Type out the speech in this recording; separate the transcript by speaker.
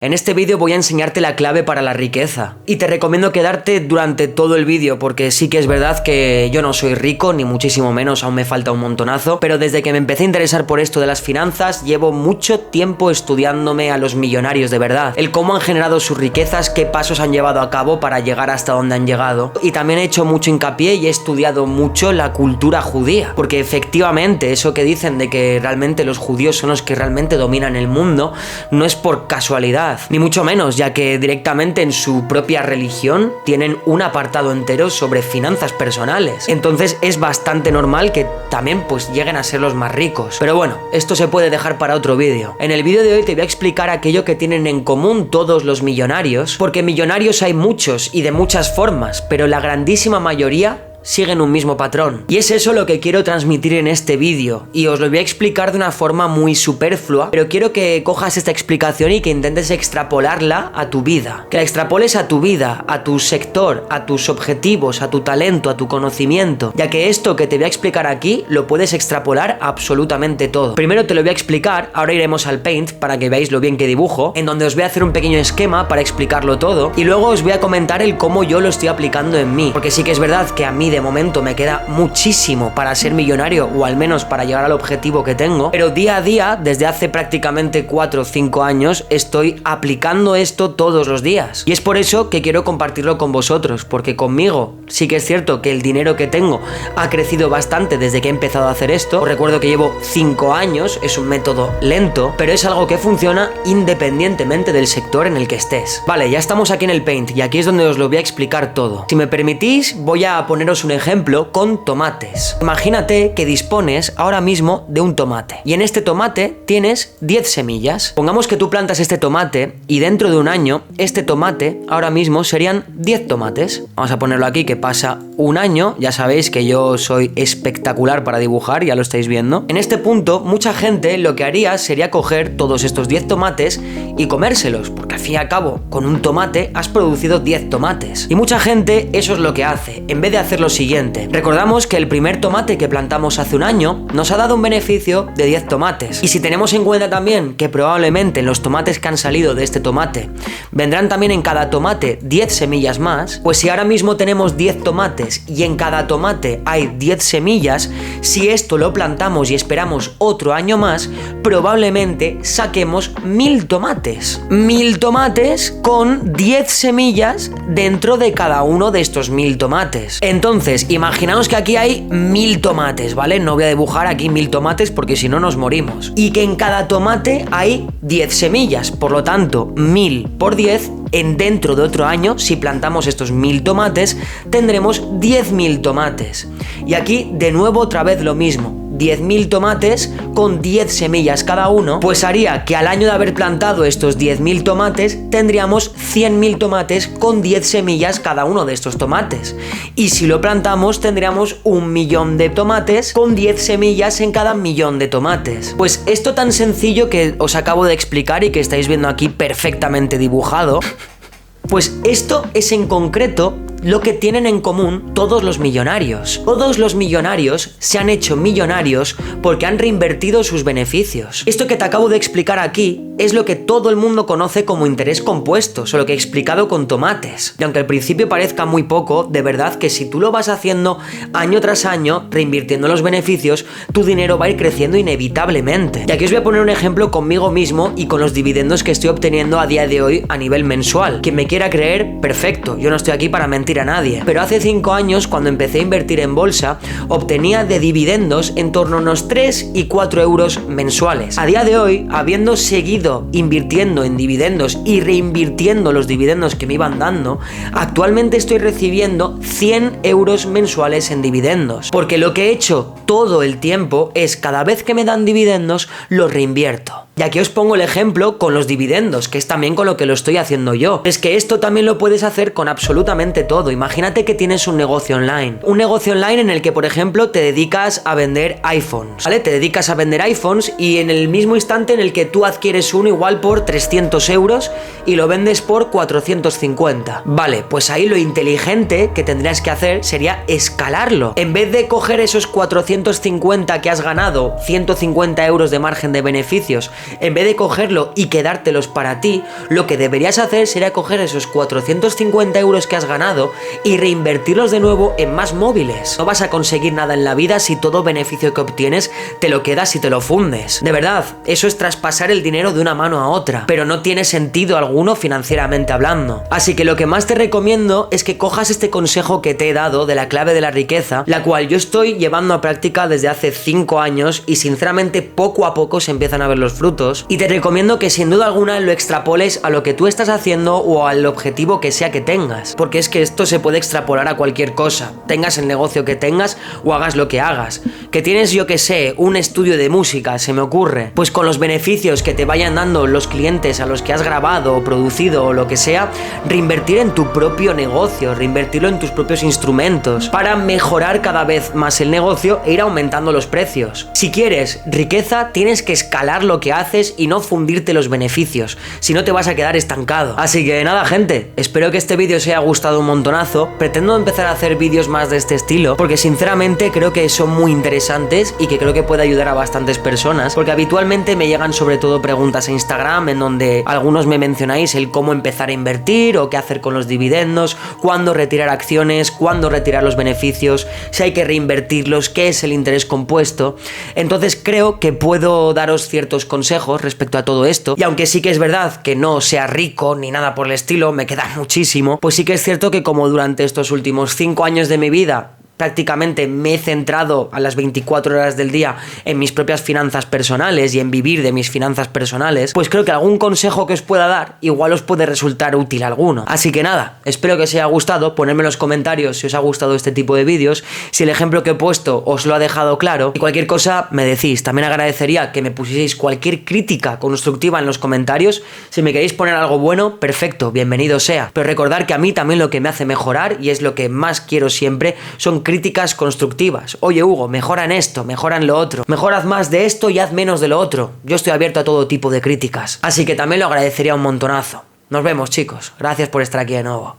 Speaker 1: En este vídeo voy a enseñarte la clave para la riqueza y te recomiendo quedarte durante todo el vídeo porque sí que es verdad que yo no soy rico ni muchísimo menos, aún me falta un montonazo, pero desde que me empecé a interesar por esto de las finanzas llevo mucho tiempo estudiándome a los millonarios de verdad, el cómo han generado sus riquezas, qué pasos han llevado a cabo para llegar hasta donde han llegado, y también he hecho mucho hincapié y he estudiado mucho la cultura judía, porque efectivamente eso que dicen de que realmente los judíos son los que realmente dominan el mundo no es por casualidad, ni mucho menos, ya que directamente en su propia religión tienen un apartado entero sobre finanzas personales. Entonces es bastante normal que también pues lleguen a ser los más ricos. Pero bueno, esto se puede dejar para otro vídeo. En el vídeo de hoy te voy a explicar aquello que tienen en común todos los millonarios, porque millonarios hay muchos y de muchas formas, pero la grandísima mayoría siguen un mismo patrón. Y es eso lo que quiero transmitir en este vídeo, y os lo voy a explicar de una forma muy superflua, pero quiero que cojas esta explicación y que intentes extrapolarla a tu vida. Que la extrapoles a tu vida, a tu sector, a tus objetivos, a tu talento, a tu conocimiento, ya que esto que te voy a explicar aquí lo puedes extrapolar a absolutamente todo. Primero te lo voy a explicar, ahora iremos al Paint para que veáis lo bien que dibujo, en donde os voy a hacer un pequeño esquema para explicarlo todo, y luego os voy a comentar el cómo yo lo estoy aplicando en mí, porque sí que es verdad que a mí de momento me queda muchísimo para ser millonario, o al menos para llegar al objetivo que tengo, pero día a día, desde hace prácticamente 4 o 5 años, estoy aplicando esto todos los días, y es por eso que quiero compartirlo con vosotros, porque conmigo sí que es cierto que el dinero que tengo ha crecido bastante desde que he empezado a hacer esto. Os recuerdo que llevo 5 años, es un método lento, pero es algo que funciona independientemente del sector en el que estés. Vale, ya estamos aquí en el Paint, y aquí es donde os lo voy a explicar todo. Si me permitís, voy a poneros un ejemplo con tomates. Imagínate que dispones ahora mismo de un tomate, y en este tomate tienes 10 semillas. Pongamos que tú plantas este tomate y dentro de un año este tomate ahora mismo serían 10 tomates. Vamos a ponerlo aquí que pasa un año, ya sabéis que yo soy espectacular para dibujar, ya lo estáis viendo. En este punto mucha gente lo que haría sería coger todos estos 10 tomates y comérselos, porque al fin y al cabo con un tomate has producido 10 tomates. Y mucha gente eso es lo que hace, en vez de hacer lo siguiente. Recordamos que el primer tomate que plantamos hace un año nos ha dado un beneficio de 10 tomates. Y si tenemos en cuenta también que probablemente en los tomates que han salido de este tomate vendrán también en cada tomate 10 semillas más, pues si ahora mismo tenemos 10 tomates y en cada tomate hay 10 semillas, si esto lo plantamos y esperamos otro año más, probablemente saquemos 1000 tomates. 1000 tomates con 10 semillas dentro de cada uno de estos 1000 tomates. Entonces, imaginaos que aquí hay 1000 tomates, ¿vale? No voy a dibujar aquí 1000 tomates porque si no nos morimos. Y que en cada tomate hay 10 semillas, por lo tanto, 1000 por 10, dentro de otro año, si plantamos estos 1000 tomates, tendremos 10.000 tomates. Y aquí, de nuevo, otra vez lo mismo. 10.000 tomates con 10 semillas cada uno, pues haría que al año de haber plantado estos 10.000 tomates tendríamos 100.000 tomates con 10 semillas cada uno de estos tomates. Y si lo plantamos tendríamos 1.000.000 de tomates con 10 semillas en cada 1.000.000 de tomates. Pues esto tan sencillo que os acabo de explicar y que estáis viendo aquí perfectamente dibujado, pues esto es en concreto lo que tienen en común todos los millonarios. Todos los millonarios se han hecho millonarios porque han reinvertido sus beneficios. Esto que te acabo de explicar aquí es lo que todo el mundo conoce como interés compuesto, solo que he explicado con tomates. Y aunque al principio parezca muy poco, de verdad que si tú lo vas haciendo año tras año, reinvirtiendo los beneficios, tu dinero va a ir creciendo inevitablemente. Y aquí os voy a poner un ejemplo conmigo mismo y con los dividendos que estoy obteniendo a día de hoy a nivel mensual. Quien me quiera creer, perfecto, yo no estoy aquí para mentir a nadie, pero hace 5 años cuando empecé a invertir en bolsa obtenía de dividendos en torno a unos 3 y 4 euros mensuales. A día de hoy, habiendo seguido invirtiendo en dividendos y reinvirtiendo los dividendos que me iban dando, actualmente estoy recibiendo 100 euros mensuales en dividendos, porque lo que he hecho todo el tiempo es cada vez que me dan dividendos los reinvierto. Y aquí os pongo el ejemplo con los dividendos, que es también con lo que lo estoy haciendo yo. Es que esto también lo puedes hacer con absolutamente todo. Imagínate que tienes un negocio online. Un negocio online en el que, por ejemplo, te dedicas a vender iPhones, ¿vale? Te dedicas a vender iPhones y en el mismo instante en el que tú adquieres uno igual por 300 euros y lo vendes por 450. Vale, pues ahí lo inteligente que tendrías que hacer sería escalarlo. En vez de coger esos 450 que has ganado, 150 euros de margen de beneficios, en vez de cogerlo y quedártelos para ti, lo que deberías hacer sería coger esos 450 euros que has ganado y reinvertirlos de nuevo en más móviles. No vas a conseguir nada en la vida si todo beneficio que obtienes te lo quedas y te lo fundes. De verdad, eso es traspasar el dinero de una mano a otra, pero no tiene sentido alguno financieramente hablando. Así que lo que más te recomiendo es que cojas este consejo que te he dado de la clave de la riqueza, la cual yo estoy llevando a práctica desde hace 5 años y sinceramente poco a poco se empiezan a ver los frutos, y te recomiendo que sin duda alguna lo extrapoles a lo que tú estás haciendo o al objetivo que sea que tengas, porque es que esto se puede extrapolar a cualquier cosa, tengas el negocio que tengas o hagas lo que hagas. Que tienes, yo que sé, un estudio de música, se me ocurre, pues con los beneficios que te vayan dando los clientes a los que has grabado o producido o lo que sea, reinvertir en tu propio negocio, reinvertirlo en tus propios instrumentos para mejorar cada vez más el negocio e ir aumentando los precios. Si quieres riqueza, tienes que escalar lo que haces y no fundirte los beneficios, si no te vas a quedar estancado. Así que nada, gente, espero que este vídeo os haya gustado un montonazo. Pretendo empezar a hacer vídeos más de este estilo porque sinceramente creo que son muy interesantes y que creo que puede ayudar a bastantes personas, porque habitualmente me llegan sobre todo preguntas a Instagram en donde algunos me mencionáis el cómo empezar a invertir o qué hacer con los dividendos, cuándo retirar acciones, cuándo retirar los beneficios, si hay que reinvertirlos, qué es el interés compuesto. Entonces creo que puedo daros ciertos consejos respecto a todo esto, y aunque sí que es verdad que no sea rico ni nada por el estilo, me queda muchísimo, pues sí que es cierto que como durante estos últimos 5 años de mi vida prácticamente me he centrado a las 24 horas del día en mis propias finanzas personales y en vivir de mis finanzas personales, pues creo que algún consejo que os pueda dar igual os puede resultar útil alguno. Así que nada, espero que os haya gustado, ponedme en los comentarios si os ha gustado este tipo de vídeos, si el ejemplo que he puesto os lo ha dejado claro, y cualquier cosa me decís. También agradecería que me pusieseis cualquier crítica constructiva en los comentarios. Si me queréis poner algo bueno, perfecto, bienvenido sea, pero recordad que a mí también lo que me hace mejorar, y es lo que más quiero siempre, son críticas constructivas. Oye, Hugo, mejora en esto, mejora en lo otro, mejorad más de esto y haz menos de lo otro. Yo estoy abierto a todo tipo de críticas, así que también lo agradecería un montonazo. Nos vemos, chicos, gracias por estar aquí de nuevo.